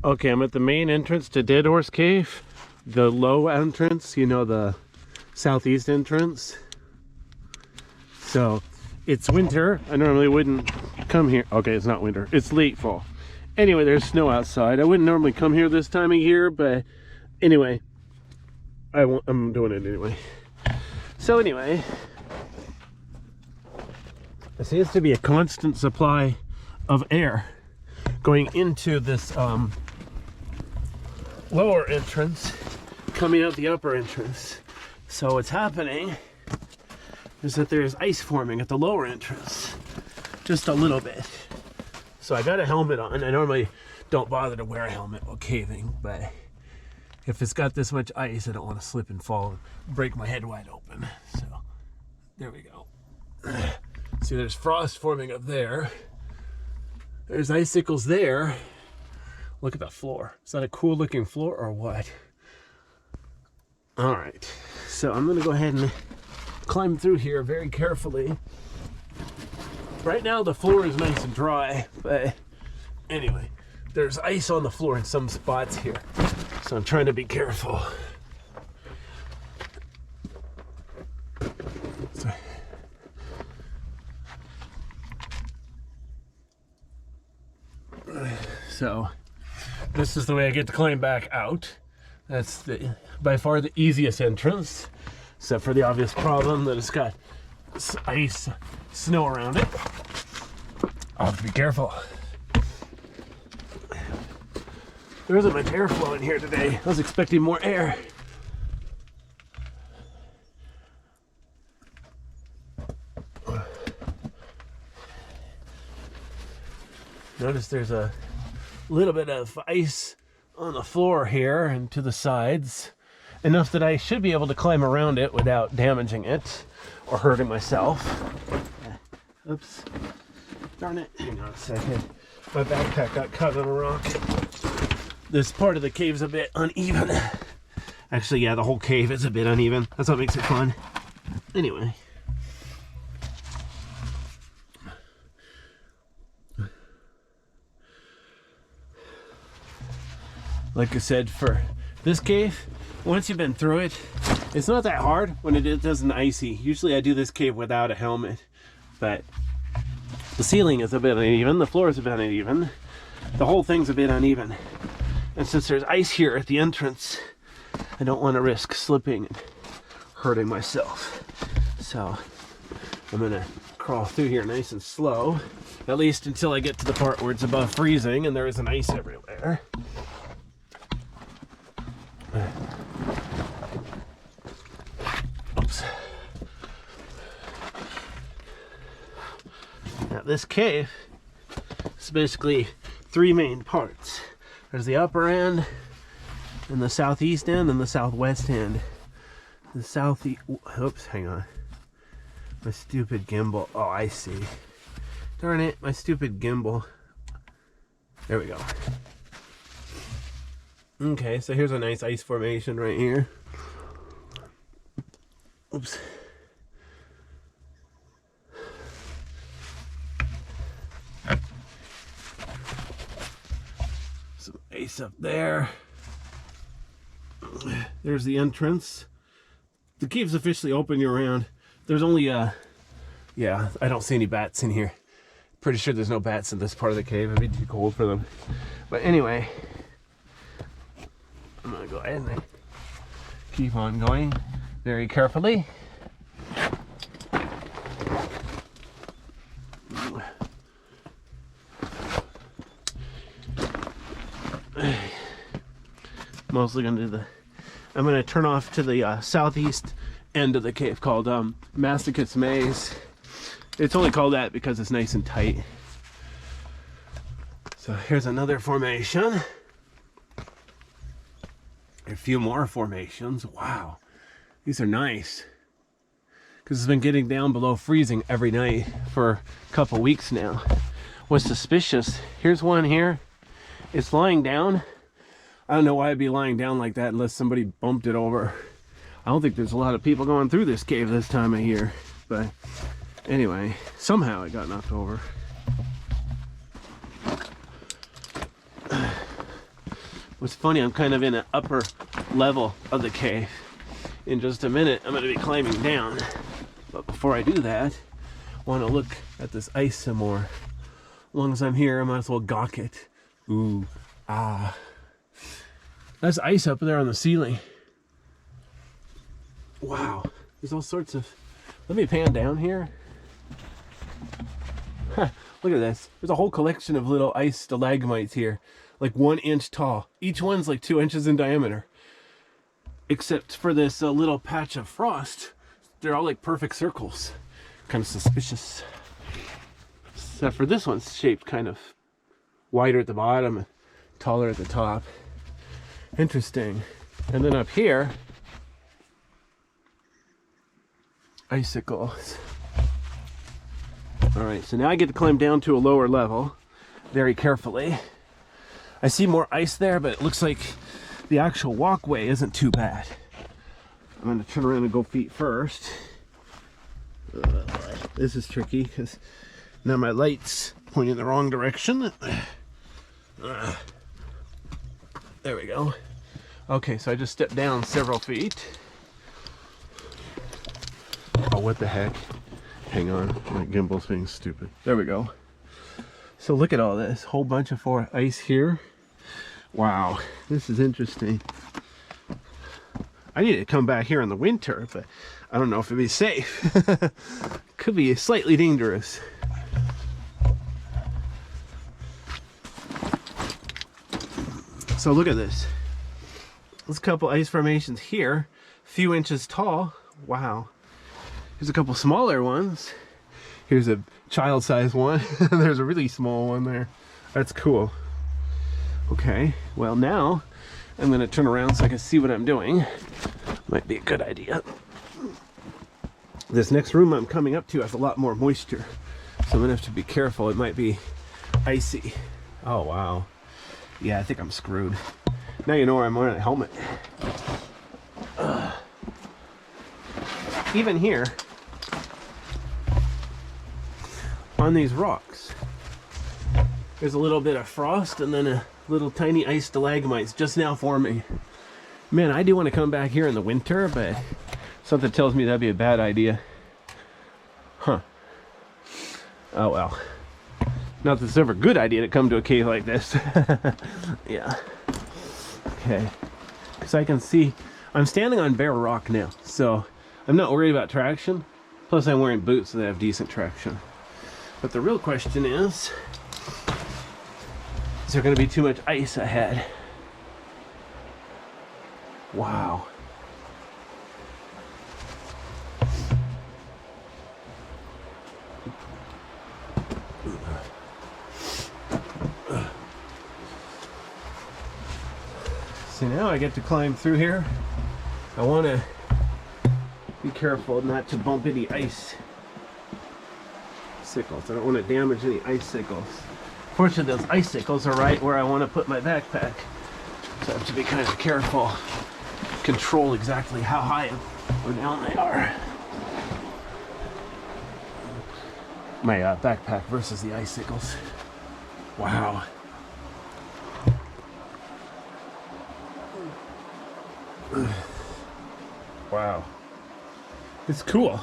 Okay, I'm at the main entrance to Dead Horse Cave. The low entrance, you know, the southeast entrance. So, it's winter. I normally wouldn't come here. Okay, it's not winter. It's late fall. Anyway, there's snow outside. I wouldn't normally come here this time of year, but anyway, I'm doing it anyway. So anyway, there seems to be a constant supply of air going into this lower entrance, coming out the upper entrance. So what's happening is that there's ice forming at the lower entrance, just a little bit. So I got a helmet on. I normally don't bother to wear a helmet while caving, but if it's got this much ice, I don't want to slip and fall and break my head wide open. So there we go. See, there's frost forming up there. There's icicles there. Look at the floor. Is that a cool looking floor or what? All right, so I'm gonna go ahead and climb through here very carefully. Right now the floor is nice and dry, but anyway, there's ice on the floor in some spots here, so I'm trying to be careful. So this is the way I get to climb back out. That's by far the easiest entrance, except for the obvious problem that it's got ice, snow around it. I'll have to be careful. There isn't much airflow in here today. I was expecting more air. Notice there's a little bit of ice on the floor here and to the sides, enough that I should be able to climb around it without damaging it or hurting myself. Oops. Darn it. Hang on a second. My backpack got caught on a rock. This part of the cave's a bit uneven. Actually, yeah, the whole cave is a bit uneven. That's what makes it fun. Anyway. Like I said, for this cave, once you've been through it, it's not that hard when it isn't icy. Usually I do this cave without a helmet, but the ceiling is a bit uneven, the floor is a bit uneven, the whole thing's a bit uneven. And since there's ice here at the entrance, I don't want to risk slipping and hurting myself. So I'm gonna crawl through here nice and slow, at least until I get to the part where it's above freezing and there isn't ice everywhere. Oops. Now this cave is basically three main parts. There's the upper end, and the southeast end, and the southwest end. The southeast, oops, hang on. My stupid gimbal, oh I see. Darn it, my stupid gimbal. There we go. Okay, so here's a nice ice formation right here. Oops. Some ice up there. There's the entrance. The cave's officially open year-round. There's only yeah, I don't see any bats in here. Pretty sure there's no bats in this part of the cave. It'd be too cold for them. But anyway, I'm gonna go ahead and keep on going very carefully. Mostly gonna do I'm gonna turn off to the southeast end of the cave called Masochist's Maze. It's only called that because it's nice and tight. So here's another formation. A few more formations. Wow, these are nice. Because it's been getting down below freezing every night for a couple weeks now. What's suspicious, here's one here. It's lying down. I don't know why it'd be lying down like that unless somebody bumped it over. I don't think there's a lot of people going through this cave this time of year. But anyway, somehow it got knocked over. What's funny, I'm kind of in an upper level of the cave. In just a minute, I'm going to be climbing down. But before I do that, I want to look at this ice some more. As long as I'm here, I might as well gawk it. Ooh, ah. That's ice up there on the ceiling. Wow, there's all sorts of... Let me pan down here. Huh, look at this. There's a whole collection of little ice stalagmites here. Like 1 inch tall. Each one's like 2 inches in diameter. Except for this little patch of frost. They're all like perfect circles. Kind of suspicious. Except for this one's shaped kind of wider at the bottom and taller at the top. Interesting. And then up here, icicles. All right, so now I get to climb down to a lower level very carefully. I see more ice there, but it looks like the actual walkway isn't too bad. I'm gonna turn around and go feet first. This is tricky because now my light's pointing in the wrong direction. There we go. Okay, so I just stepped down several feet. Oh, what the heck? Hang on, my gimbal's being stupid. There we go. So look at all this, whole bunch of ice here. Wow, this is interesting. I need to come back here in the winter, but I don't know if it'd be safe. Could be slightly dangerous. So look at this. There's a couple ice formations here, a few inches tall. Wow. Here's a couple smaller ones. Here's a child-sized one. There's a really small one there. That's cool. Okay, well now I'm gonna turn around so I can see what I'm doing. Might be a good idea. This next room I'm coming up to has a lot more moisture, so I'm gonna have to be careful. It might be icy. Oh wow. Yeah, I think I'm screwed. Now you know where I'm wearing a helmet. Even here, on these rocks, there's a little bit of frost and then a little tiny ice stalagmites just now forming. Man, I do want to come back here in the winter, but something tells me that'd be a bad idea. Huh. Oh well. Not that it's ever a good idea to come to a cave like this. Yeah. Okay. So I can see, I'm standing on bare rock now, so I'm not worried about traction. Plus I'm wearing boots so they have decent traction. But the real question is there going to be too much ice ahead? Wow. So now I get to climb through here. I want to be careful not to bump any icicles. I don't want to damage any icicles. Fortunately, those icicles are right where I want to put my backpack. So I have to be kind of careful. Control exactly how high or down they are. My backpack versus the icicles. Wow. Wow. It's cool.